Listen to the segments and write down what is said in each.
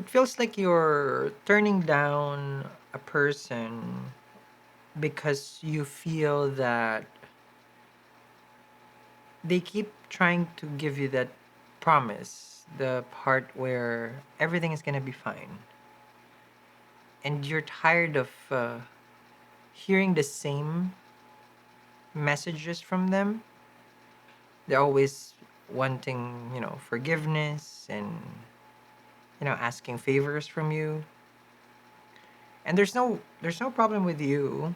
It feels like you're turning down a person because you feel that they keep trying to give you that promise, the part where everything is going to be fine. And you're tired of hearing the same messages from them. They're always wanting, forgiveness and, asking favors from you. And there's no problem with you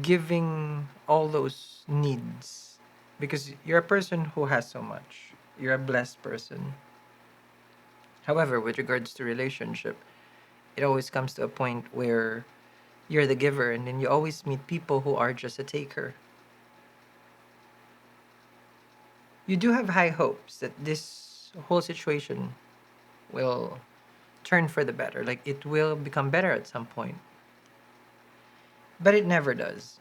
giving all those needs because you're a person who has so much. You're a blessed person. However, with regards to relationship, it always comes to a point where you're the giver and then you always meet people who are just a taker. You do have high hopes that this whole situation will turn for the better. Like it will become better at some point. But it never does.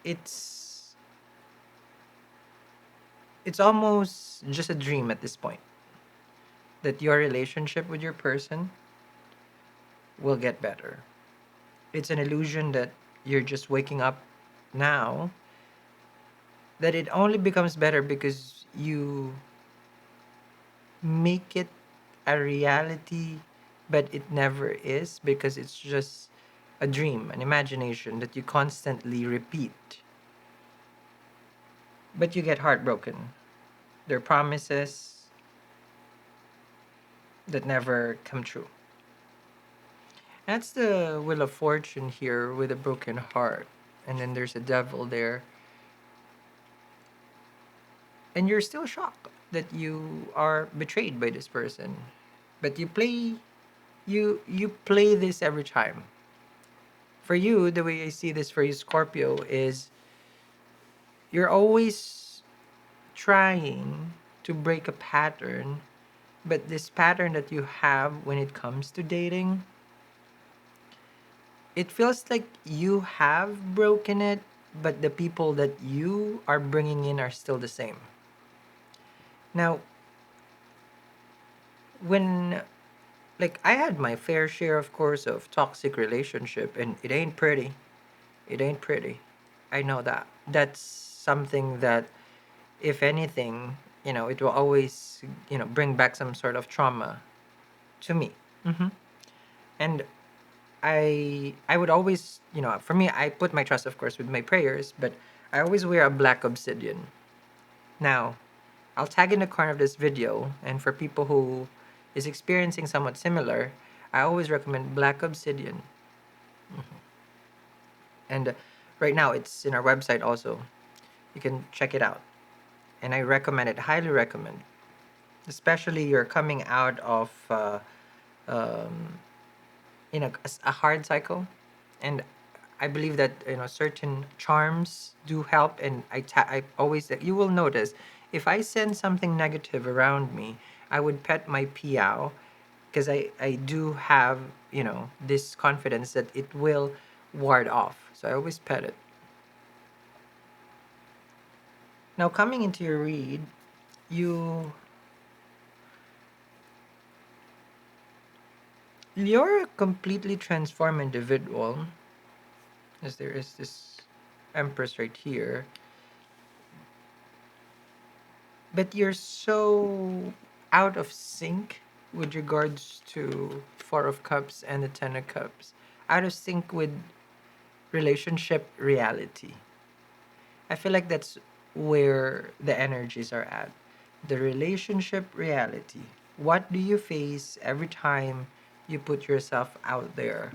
It's it's almost just a dream at this point that your relationship with your person will get better. It's an illusion that you're just waking up now, that it only becomes better because you make it a reality, but it never is because it's just a dream, an imagination that you constantly repeat. But you get heartbroken. There are promises that never come true. That's the Wheel of Fortune here with a broken heart. And then there's a devil there. And you're still shocked that you are betrayed by this person. But you play this every time. For you, the way I see this for you, Scorpio, is you're always trying to break a pattern, but this pattern that you have when it comes to dating, it feels like you have broken it, but the people that you are bringing in are still the same. Now, when like I had my fair share, of course, of toxic relationship, and it ain't pretty. It ain't pretty. I know that. That's something that, if anything, it will always, bring back some sort of trauma to me. And I would always, for me, I put my trust, of course, with my prayers, but I always wear a black obsidian. Now, I'll tag in the corner of this video, and for people who is experiencing somewhat similar, I always recommend black obsidian. And right now, it's in our website also. You can check it out, and I recommend it, highly recommend. Especially you're coming out of um, a hard cycle, and I believe that certain charms do help, and I always, you will notice, if I send something negative around me, I would pet my piao because I do have this confidence that it will ward off, so I always pet it. Now coming into your read, you you're a completely transformed individual, as there is this Empress right here, but you're so out of sync with regards to Four of Cups and the Ten of Cups, out of sync with relationship reality. I feel like that's where the energies are at. The relationship reality. What do you face every time you put yourself out there?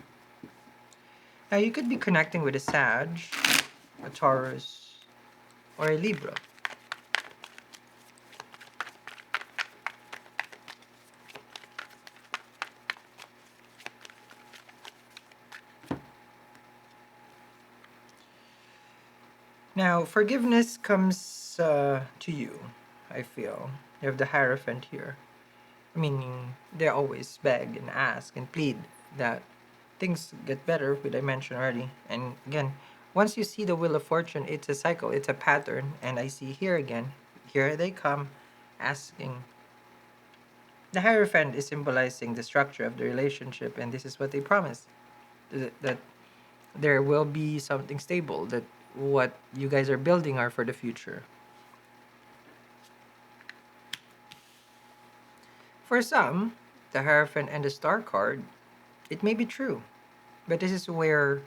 Now, you could be connecting with a Sag, a Taurus, or a Libra. Now, forgiveness comes to you, I feel. You have the Hierophant here. Meaning, they always beg and ask and plead that things get better, which I mentioned already. And again, once you see the Wheel of Fortune, it's a cycle, it's a pattern. And I see here again, here they come asking The Hierophant is symbolizing the structure of the relationship, and this is what they promise, that there will be something stable, that what you guys are building are for the future. For some, the Hierophant and the Star card, it may be true, but this is where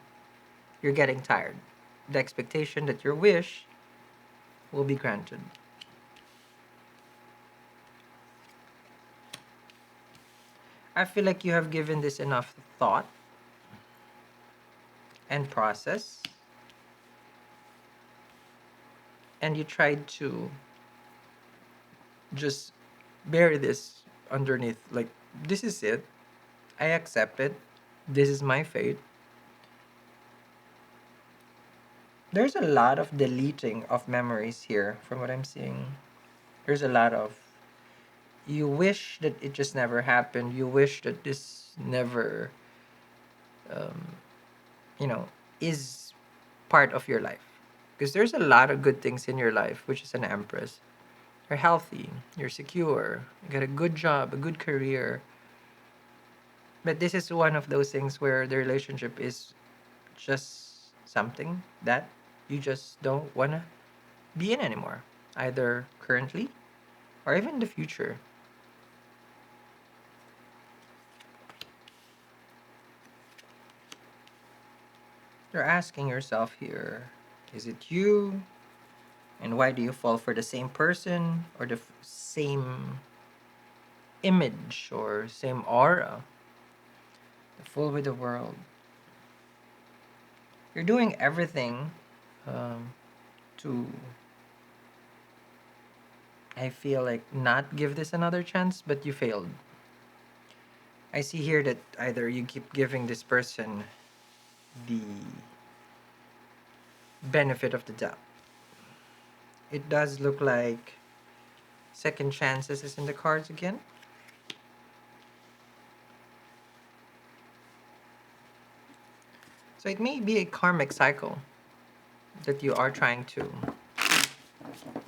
you're getting tired. The expectation that your wish will be granted. I feel like you have given this enough thought and process, and you tried to just bury this underneath. Like, this is it. I accept it. This is my fate. There's a lot of deleting of memories here from what I'm seeing. There's a lot of, you wish that it just never happened. You wish that this never, um, you know, is part of your life. Because there's a lot of good things in your life, which is an Empress. You're healthy, you're secure, you got a good job, a good career. But this is one of those things where the relationship is just something that you just don't want to be in anymore, either currently or even in the future. You're asking yourself here, is it you? And why do you fall for the same person or the same image or same aura? The Fool with the World. You're doing everything um, to, I feel like, not give this another chance, but you failed. I see here that either you keep giving this person the benefit of the doubt. It does look like second chances is in the cards again. So it may be a karmic cycle that you are trying to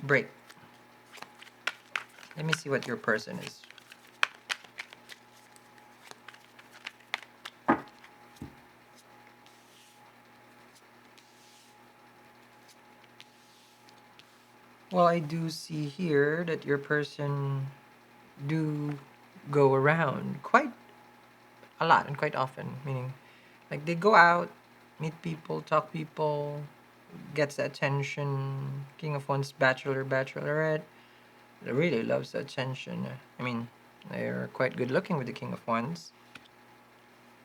break. Let me see what your person is. Well, I do see here that your person do go around quite a lot and quite often, meaning like they go out, meet people, talk people, gets the attention. King of Wands, bachelor, bachelorette, really loves the attention. I mean, they're quite good looking with the King of Wands.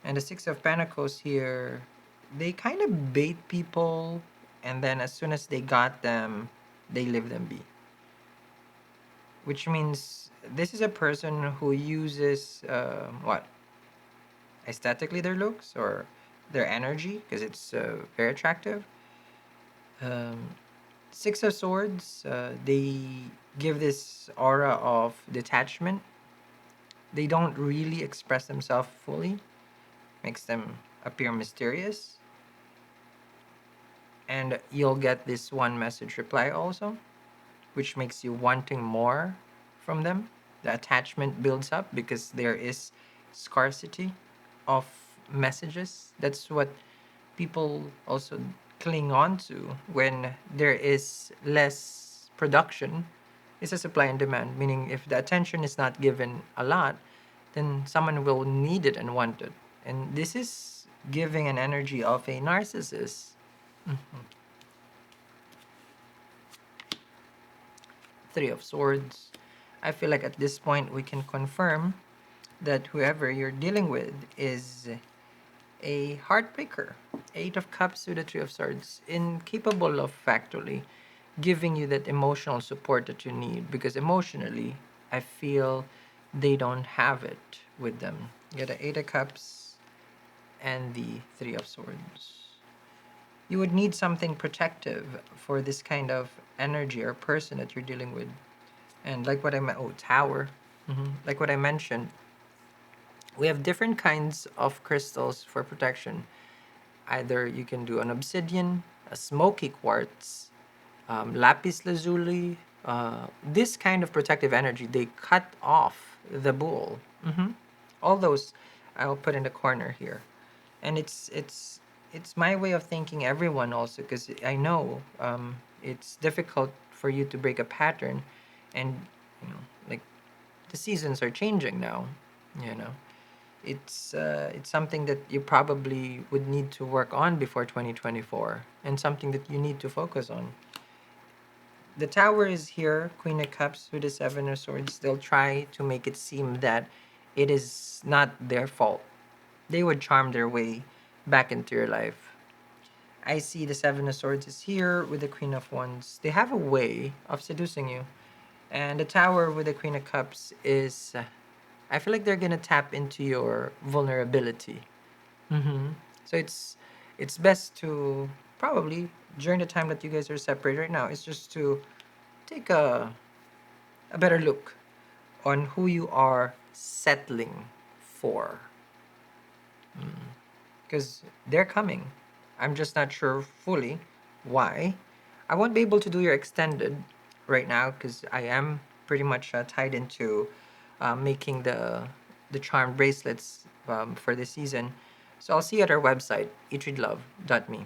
And the Six of Pentacles here, they kind of bait people, and then as soon as they got them, they leave them be. Which means this is a person who uses what? Aesthetically their looks or their energy, because it's very attractive. Um, Six of Swords, they give this aura of detachment. They don't really express themselves fully, makes them appear mysterious. And you'll get this one message reply also, which makes you wanting more from them. The attachment builds up because there is scarcity of messages. That's what people also cling on to when there is less production. It's a supply and demand, meaning if the attention is not given a lot, then someone will need it and want it. And this is giving an energy of a narcissist. Mhm. Three of Swords. I feel like at this point we can confirm that whoever you're dealing with is a heartbreaker. Eight of Cups with the Three of Swords, incapable of actually giving you that emotional support that you need, because emotionally, I feel they don't have it with them. You got the Eight of Cups and the Three of Swords. You would need something protective for this kind of energy or person that you're dealing with. And like what Tower. Like what I mentioned, we have different kinds of crystals for protection. Either you can do an obsidian, a smoky quartz, lapis lazuli. This kind of protective energy, they cut off the bull. All those I'll put in the corner here. And it's my way of thinking everyone also, because I know it's difficult for you to break a pattern, and like the seasons are changing now. You know, it's something that you probably would need to work on before 2024, and something that you need to focus on. The tower is here, Queen of Cups with the Seven of Swords. They'll try to make it seem that it is not their fault. They would charm their way back into your life. I see the Seven of Swords is here with the Queen of Wands. They have a way of seducing you. And the Tower with the Queen of Cups is, I feel like they're gonna tap into your vulnerability. Mm-hmm. So it's best to probably during the time that you guys are separated right now, it's just to take a better look on who you are settling for. Because they're coming. I'm just not sure fully why. I won't be able to do your extended right now because I am pretty much tied into making the charm bracelets for this season. So I'll see you at our website, eatreadlove.me.